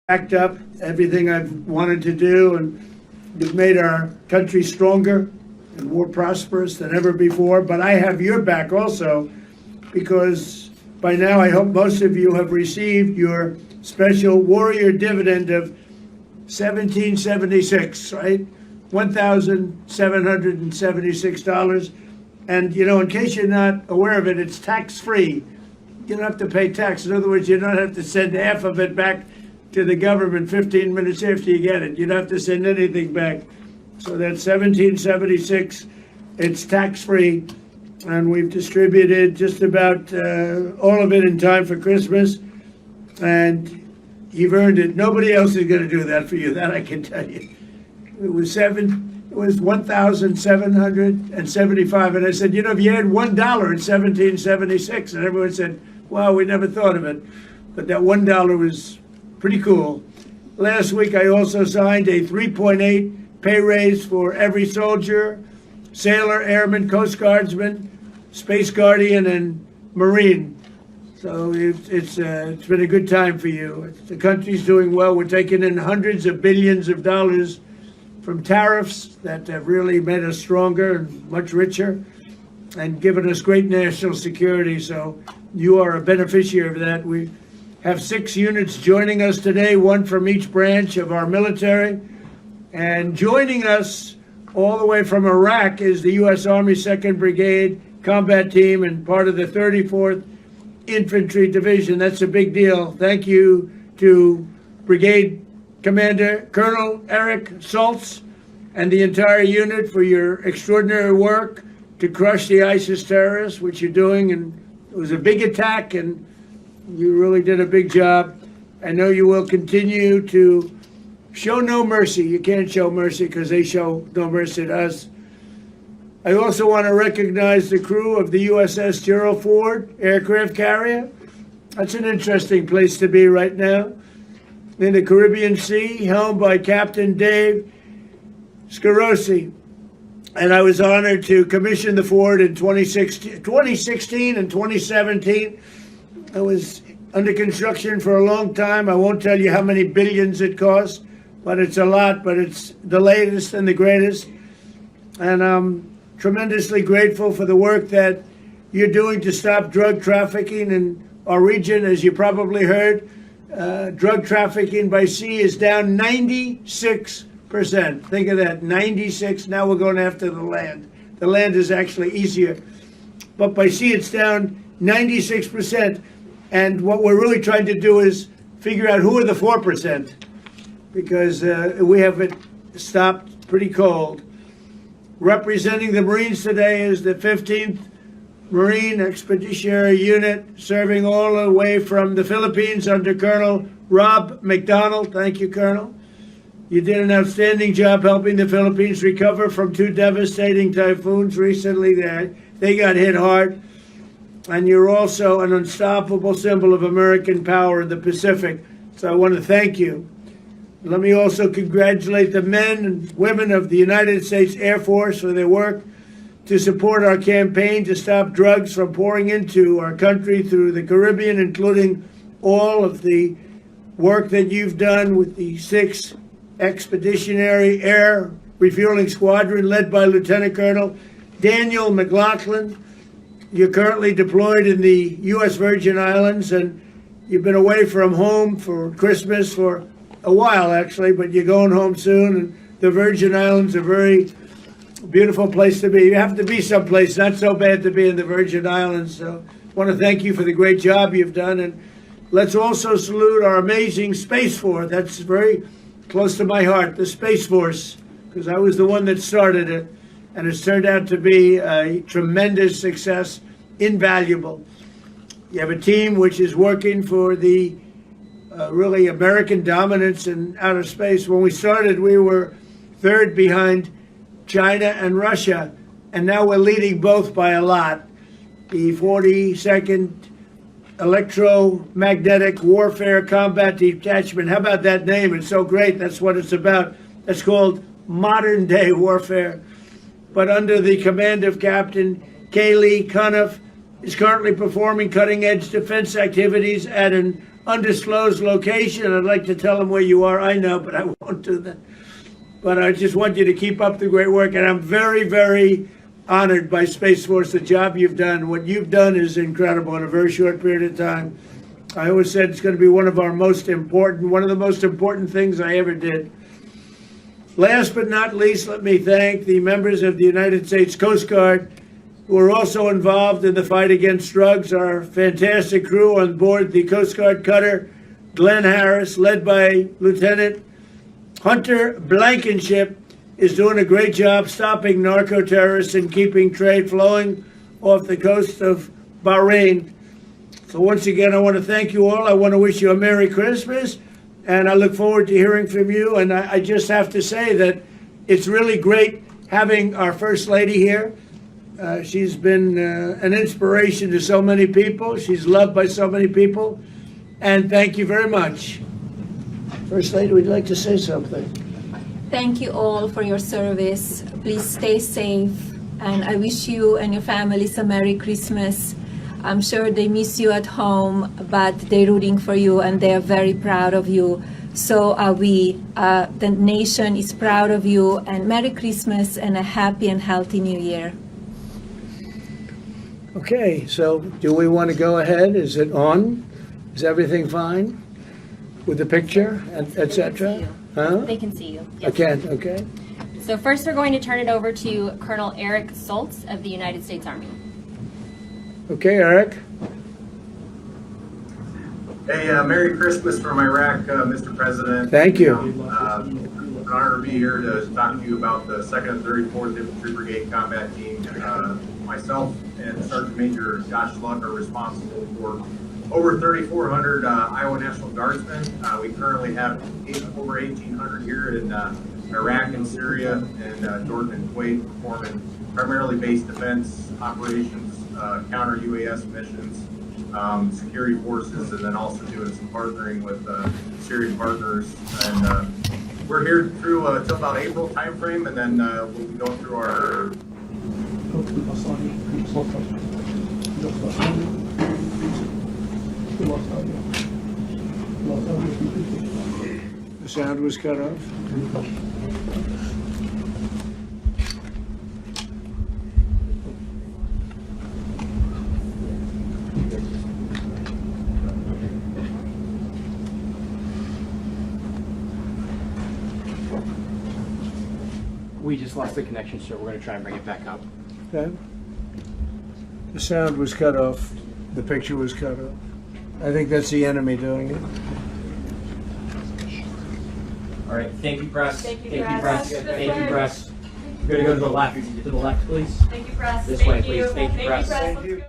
backed up everything I've wanted to do, and you've made our country stronger and more prosperous than ever before. But I have your back also, because by now I hope most of you have received your special warrior dividend of 1776, right? $1,776. And, in case you're not aware of it, it's tax-free. You don't have to pay tax. In other words, you don't have to send half of it back to the government 15 minutes after you get it. You don't have to send anything back. So that's 1776. It's tax-free. And we've distributed just about all of it in time for Christmas. And you've earned it. Nobody else is going to do that for you. That I can tell you. It was 1,775, and I said, if you had $1 in 1776, and everyone said, wow, we never thought of it. But that $1 was pretty cool. Last week, I also signed a 3.8 pay raise for every soldier, sailor, airman, Coast Guardsman, Space Guardian, and Marine. So it's been a good time for you. The country's doing well. We're taking in hundreds of billions of dollars from tariffs that have really made us stronger and much richer and given us great national security. So you are a beneficiary of that. We have 6 units joining us today, 1 from each branch of our military. And joining us all the way from Iraq is the U.S. Army 2nd Brigade Combat Team and part of the 34th Infantry Division. That's a big deal. Thank you to Brigade Commander Colonel Eric Saltz and the entire unit for your extraordinary work to crush the ISIS terrorists, which you're doing. And it was a big attack, and you really did a big job. I know you will continue to show no mercy. You can't show mercy because they show no mercy to us. I also want to recognize the crew of the USS Gerald Ford aircraft carrier. That's an interesting place to be right now, in the Caribbean Sea, helmed by Captain Dave Scarosi. And I was honored to commission the Ford in 2016 and 2017. It was under construction for a long time. I won't tell you how many billions it cost, but it's a lot, but it's the latest and the greatest. And I'm tremendously grateful for the work that you're doing to stop drug trafficking in our region. As you probably heard, drug trafficking by sea is down 96%. Think of that, 96. Now we're going after the land. The land is actually easier. But by sea, it's down 96%. And what we're really trying to do is figure out who are the 4%, because we have it stopped pretty cold. Representing the Marines today is the 15th Marine Expeditionary Unit, serving all the way from the Philippines under Colonel Rob McDonald. Thank you, Colonel. You did an outstanding job helping the Philippines recover from 2 devastating typhoons recently. They got hit hard. And you're also an unstoppable symbol of American power in the Pacific. So I want to thank you. Let me also congratulate the men and women of the United States Air Force for their work to support our campaign to stop drugs from pouring into our country through the Caribbean, including all of the work that you've done with the 6th Expeditionary Air Refueling Squadron, led by Lieutenant Colonel Daniel McLaughlin. You're currently deployed in the U.S. Virgin Islands, and you've been away from home for Christmas for a while, actually, but you're going home soon. And the Virgin Islands are a very beautiful place to be. You have to be someplace not so bad to be in the Virgin Islands. So I want to thank you for the great job you've done. And let's also salute our amazing Space Force. That's very close to my heart, the Space Force, because I was the one that started it. And it's turned out to be a tremendous success, invaluable. You have a team which is working for the really American dominance in outer space. When we started, we were 3rd behind China and Russia, and now we're leading both by a lot. The 42nd Electromagnetic Warfare Combat Detachment. How about that name? It's so great. That's what it's about. That's called modern day warfare. But under the command of Captain Kaylee Cuniff, is currently performing cutting-edge defense activities at an undisclosed location. I'd like to tell them where you are. I know, but I won't do that. But I just want you to keep up the great work. And I'm very, very honored by Space Force, the job you've done. What you've done is incredible in a very short period of time. I always said it's going to be one of the most important things I ever did. Last but not least, let me thank the members of the United States Coast Guard who are also involved in the fight against drugs. Our fantastic crew on board the Coast Guard cutter Glenn Harris, led by Lieutenant Hunter Blankenship, is doing a great job stopping narco-terrorists and keeping trade flowing off the coast of Bahrain. So once again, I want to thank you all. I want to wish you a Merry Christmas, and I look forward to hearing from you. And I just have to say that it's really great having our First Lady here. She's been an inspiration to so many people. She's loved by so many people. And thank you very much. First Lady, would you like to say something? Thank you all for your service. Please stay safe. And I wish you and your families a Merry Christmas. I'm sure they miss you at home, but they're rooting for you and they're very proud of you. So are we. The nation is proud of you, and Merry Christmas and a happy and healthy New Year. Okay, so do we want to go ahead? Is it on? Is everything fine with the picture, etc.? Huh? They can see you. Yes. I can, okay. So first we're going to turn it over to Colonel Eric Soltz of the United States Army. Okay, Eric. Hey, Merry Christmas from Iraq, Mr. President. Thank you. An honor to be here to talk to you about the 2nd and 34th Infantry Brigade Combat Team. Myself and Sergeant Major Josh Luck are responsible for over 3,400 Iowa National Guardsmen. We currently have over 1,800 here in Iraq and Syria and Jordan and Kuwait, performing primarily base defense operations, counter UAS missions, security forces, and then also doing some partnering with Syrian partners. And we're here through till about April timeframe, and then we'll be going through our. The sound was cut off. We just lost the connection, so we're going to try and bring it back up. Okay. The sound was cut off. The picture was cut off. I think that's the enemy doing it. All right. Thank you, press. Thank you, press. press. Thank you, press. We're going to go to the left. To the left, please. Thank you, Press. This way, please. Thank you, press. Thank you.